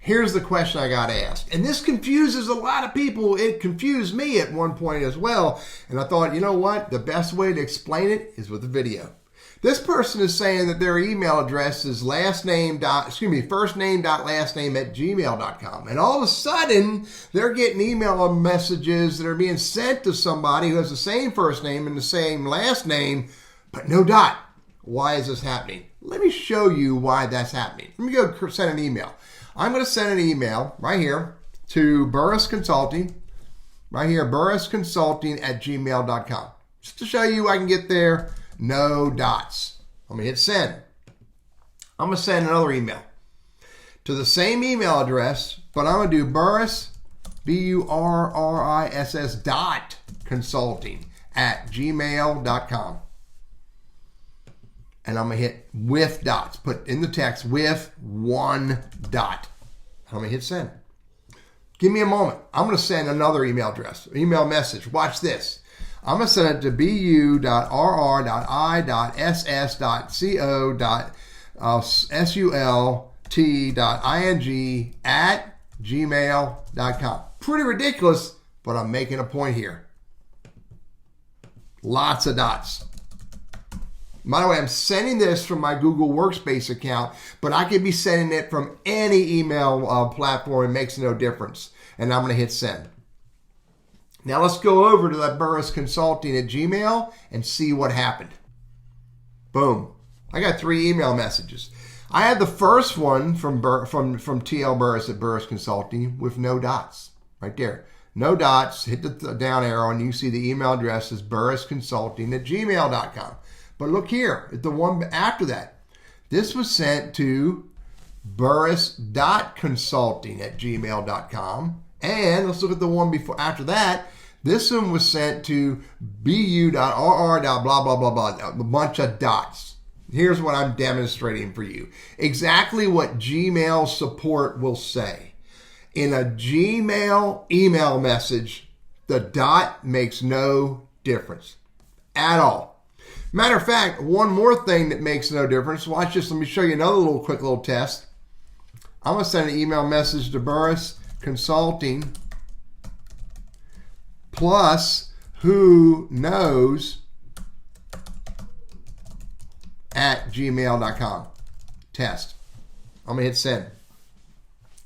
here's the question I got asked. And this confuses a lot of people. It confused me at one point as well. And I thought, you know what? The best way to explain it is with a video. This person is saying that their email address is first name dot last name at gmail.com. And all of a sudden, they're getting email messages that are being sent to somebody who has the same first name and the same last name, but no dot. Why is this happening? Let me show you why that's happening. Let me go send an email. I'm going to send an email right here to Burris Consulting, right here, burrisconsulting@gmail.com. Just to show you I can get there, no dots. I'm going to hit send. I'm going to send another email to the same email address, but I'm going to do Burris, BURRISS consulting@gmail.com. And I'm going to hit with dots. Put in the text with one dot. I'm going to hit send. Give me a moment. I'm going to send another email message. Watch this. I'm going to send it to bu.rr.iss.co.sult.ing@gmail.com. Pretty ridiculous, but I'm making a point here. Lots of dots. By the way, I'm sending this from my Google Workspace account, but I could be sending it from any email platform. It makes no difference. And I'm going to hit send. Now let's go over to that Burris Consulting at Gmail and see what happened. Boom. I got 3 email messages. I had the first one from TL Burris at Burris Consulting with no dots. Right there. No dots. Hit the down arrow and you see the email address is burrisconsulting@gmail.com. But look here at the one after that. This was sent to burris.consulting@gmail.com. And let's look at the one before after that. This one was sent to bu.rr. blah, blah, blah, blah. A bunch of dots. Here's what I'm demonstrating for you. Exactly what Gmail support will say. In a Gmail email message, the dot makes no difference at all. Matter of fact, one more thing that makes no difference. Watch this. Let me show you another quick little test. I'm going to send an email message to Burris Consulting plus who knows @gmail.com. Test. I'm going to hit send.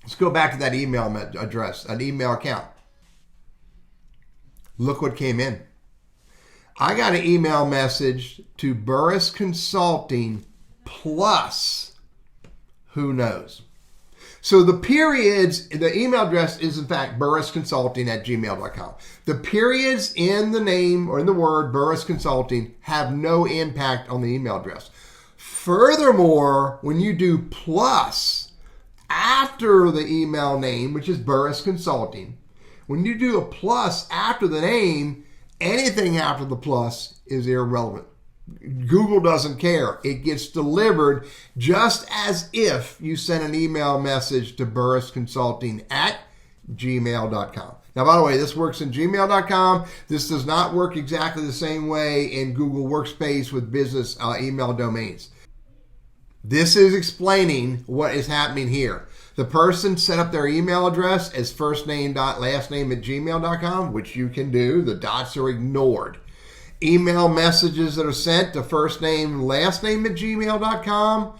Let's go back to that email address, an email account. Look what came in. I got an email message to Burris Consulting plus who knows. So the periods, the email address is in fact burrisconsulting@gmail.com. The periods in the name or in the word Burris Consulting have no impact on the email address. Furthermore, when you do plus after the email name, which is Burris Consulting, when you do a plus after the name, anything after the plus is irrelevant. Google doesn't care. It gets delivered just as if you sent an email message to burrisconsulting@gmail.com. Now, by the way, this works in gmail.com. This does not work exactly the same way in Google Workspace with business email domains. This is explaining what is happening here. The person set up their email address as firstname.lastname@gmail.com, which you can do. The dots are ignored. Email messages that are sent to firstname.lastname@gmail.com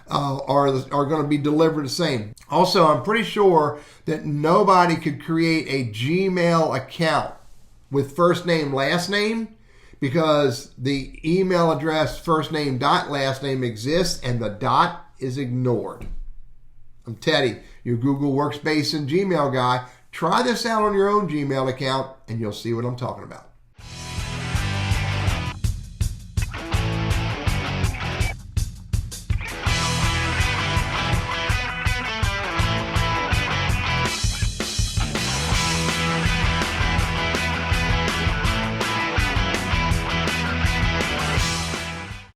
are going to be delivered the same. Also, I'm pretty sure that nobody could create a Gmail account with first name, last name, because the email address firstname.lastname exists and the dot is ignored. I'm Teddy, your Google Workspace and Gmail guy. Try this out on your own Gmail account and you'll see what I'm talking about.